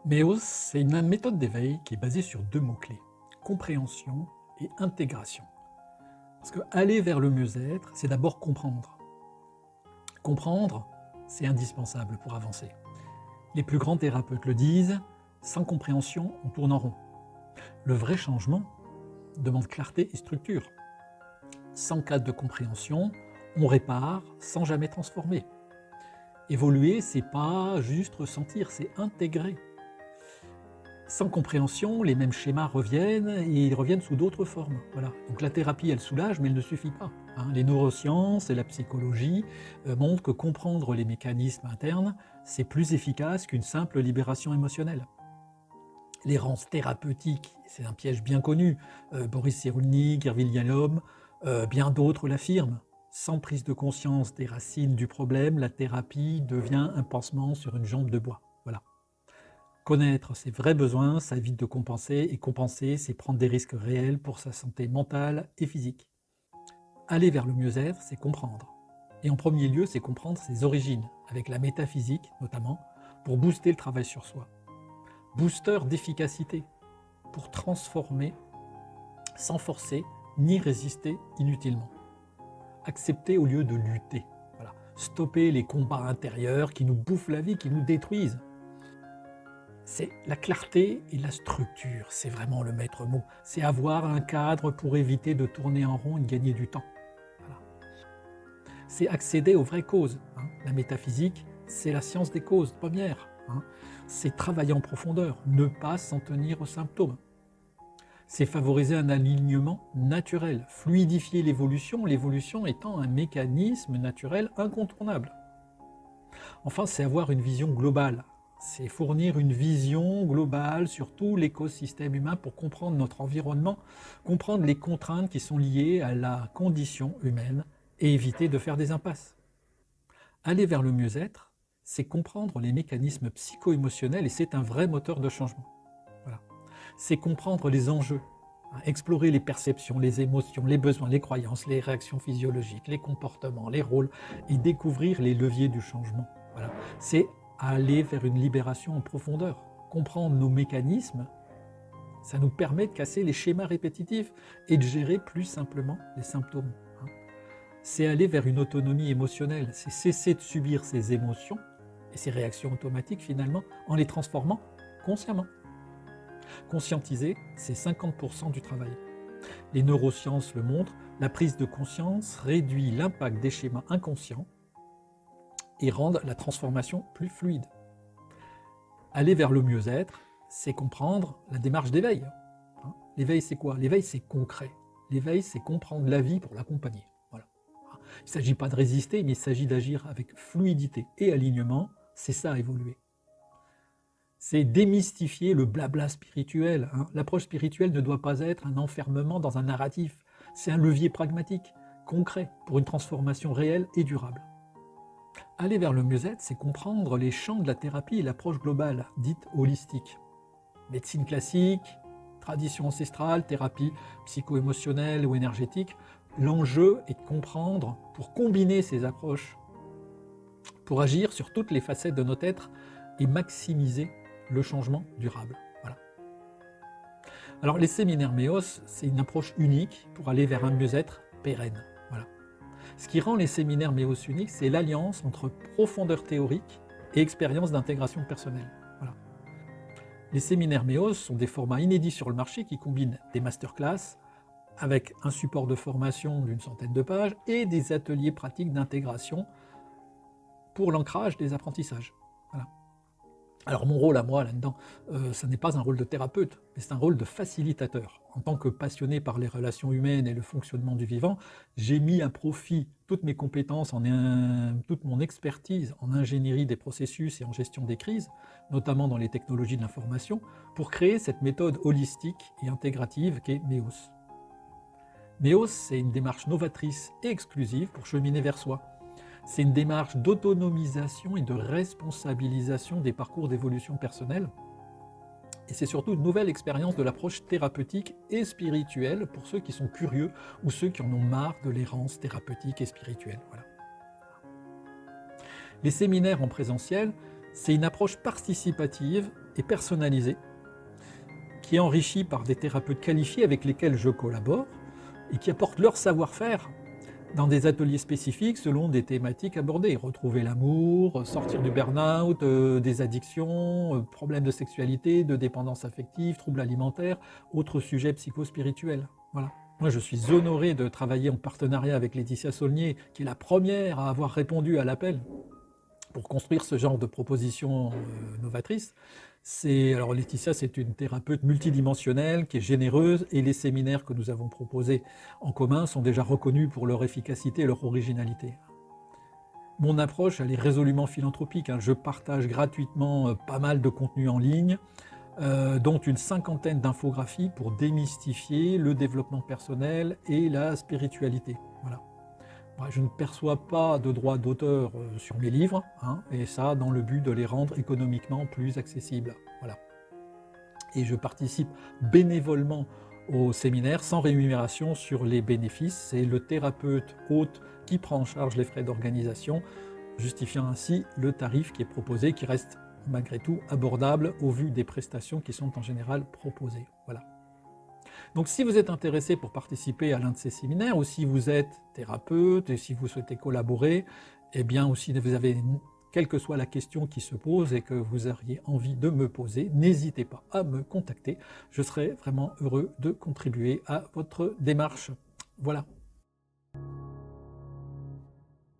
MEOS, c'est une méthode d'éveil qui est basée sur deux mots-clés, compréhension et intégration. Parce que aller vers le mieux-être, c'est d'abord comprendre. Comprendre, c'est indispensable pour avancer. Les plus grands thérapeutes le disent, sans compréhension, on tourne en rond. Le vrai changement demande clarté et structure. Sans cadre de compréhension, on répare sans jamais transformer. Évoluer, c'est pas juste ressentir, c'est intégrer. Sans compréhension, les mêmes schémas reviennent et ils reviennent sous d'autres formes. Voilà. Donc la thérapie, elle soulage, mais elle ne suffit pas. Les neurosciences et la psychologie montrent que comprendre les mécanismes internes, c'est plus efficace qu'une simple libération émotionnelle. L'errance thérapeutique, c'est un piège bien connu. Boris Cyrulnik, Irvin Yalom, bien d'autres l'affirment. Sans prise de conscience des racines du problème, la thérapie devient un pansement sur une jambe de bois. Voilà. Connaître ses vrais besoins, ça évite de compenser, et compenser, c'est prendre des risques réels pour sa santé mentale et physique. Aller vers le mieux-être, c'est comprendre. Et en premier lieu, c'est comprendre ses origines, avec la métaphysique notamment, pour booster le travail sur soi. Booster d'efficacité, pour transformer sans forcer ni résister inutilement. Accepter au lieu de lutter. Voilà. Stopper les combats intérieurs qui nous bouffent la vie, qui nous détruisent. C'est la clarté et la structure, c'est vraiment le maître mot. C'est avoir un cadre pour éviter de tourner en rond et de gagner du temps. Voilà. C'est accéder aux vraies causes. La métaphysique, c'est la science des causes premières. C'est travailler en profondeur, ne pas s'en tenir aux symptômes. C'est favoriser un alignement naturel, fluidifier l'évolution étant un mécanisme naturel incontournable. Enfin, c'est avoir une vision globale. C'est fournir une vision globale sur tout l'écosystème humain pour comprendre notre environnement, comprendre les contraintes qui sont liées à la condition humaine et éviter de faire des impasses. Aller vers le mieux-être, c'est comprendre les mécanismes psycho-émotionnels et c'est un vrai moteur de changement. Voilà. C'est comprendre les enjeux, explorer les perceptions, les émotions, les besoins, les croyances, les réactions physiologiques, les comportements, les rôles et découvrir les leviers du changement. Voilà. C'est aller vers une libération en profondeur. Comprendre nos mécanismes, ça nous permet de casser les schémas répétitifs et de gérer plus simplement les symptômes. C'est aller vers une autonomie émotionnelle, c'est cesser de subir ses émotions et ses réactions automatiques finalement en les transformant consciemment. Conscientiser, c'est 50% du travail. Les neurosciences le montrent, la prise de conscience réduit l'impact des schémas inconscients et rendent la transformation plus fluide. Aller vers le mieux-être, c'est comprendre la démarche d'éveil. L'éveil, c'est quoi? L'éveil, c'est concret. L'éveil, c'est comprendre la vie pour l'accompagner. Voilà. Il ne s'agit pas de résister, mais il s'agit d'agir avec fluidité et alignement. C'est ça, évoluer. C'est démystifier le blabla spirituel. L'approche spirituelle ne doit pas être un enfermement dans un narratif. C'est un levier pragmatique, concret, pour une transformation réelle et durable. Aller vers le mieux-être, c'est comprendre les champs de la thérapie et l'approche globale, dite holistique. Médecine classique, tradition ancestrale, thérapie psycho-émotionnelle ou énergétique. L'enjeu est de comprendre, pour combiner ces approches, pour agir sur toutes les facettes de notre être et maximiser le changement durable. Voilà. Alors les séminaires MEOS, c'est une approche unique pour aller vers un mieux-être pérenne. Voilà. Ce qui rend les séminaires MEOS uniques, c'est l'alliance entre profondeur théorique et expérience d'intégration personnelle. Voilà. Les séminaires MEOS sont des formats inédits sur le marché qui combinent des masterclass avec un support de formation d'une centaine de pages et des ateliers pratiques d'intégration pour l'ancrage des apprentissages. Voilà. Alors mon rôle à moi là-dedans, ce n'est pas un rôle de thérapeute, mais c'est un rôle de facilitateur. En tant que passionné par les relations humaines et le fonctionnement du vivant, j'ai mis à profit toutes mes compétences, toute mon expertise en ingénierie des processus et en gestion des crises, notamment dans les technologies de l'information, pour créer cette méthode holistique et intégrative qu'est MEOS. MEOS, c'est une démarche novatrice et exclusive pour cheminer vers soi. C'est une démarche d'autonomisation et de responsabilisation des parcours d'évolution personnelle Et c'est surtout une nouvelle expérience de l'approche thérapeutique et spirituelle pour ceux qui sont curieux ou ceux qui en ont marre de l'errance thérapeutique et spirituelle. Voilà. Les séminaires en présentiel, c'est une approche participative et personnalisée qui est enrichie par des thérapeutes qualifiés avec lesquels je collabore et qui apportent leur savoir-faire dans des ateliers spécifiques selon des thématiques abordées. Retrouver l'amour, sortir du burn-out, des addictions, problèmes de sexualité, de dépendance affective, troubles alimentaires, autres sujets psychospirituels. Voilà. Moi, je suis honoré de travailler en partenariat avec Laetitia Saulnier, qui est la première à avoir répondu à l'appel pour construire ce genre de propositions novatrices. Alors Laetitia, c'est une thérapeute multidimensionnelle qui est généreuse et les séminaires que nous avons proposés en commun sont déjà reconnus pour leur efficacité et leur originalité. Mon approche, elle est résolument philanthropique. Je partage gratuitement pas mal de contenus en ligne, dont une 50aine d'infographies pour démystifier le développement personnel et la spiritualité. Voilà. Je ne perçois pas de droits d'auteur sur mes livres, et ça dans le but de les rendre économiquement plus accessibles. Voilà. Et je participe bénévolement au séminaire sans rémunération sur les bénéfices. C'est le thérapeute hôte qui prend en charge les frais d'organisation, justifiant ainsi le tarif qui est proposé, qui reste malgré tout abordable au vu des prestations qui sont en général proposées. Voilà. Donc si vous êtes intéressé pour participer à l'un de ces séminaires, ou si vous êtes thérapeute, et si vous souhaitez collaborer, eh bien aussi vous avez, quelle que soit la question qui se pose et que vous auriez envie de me poser, n'hésitez pas à me contacter. Je serai vraiment heureux de contribuer à votre démarche. Voilà.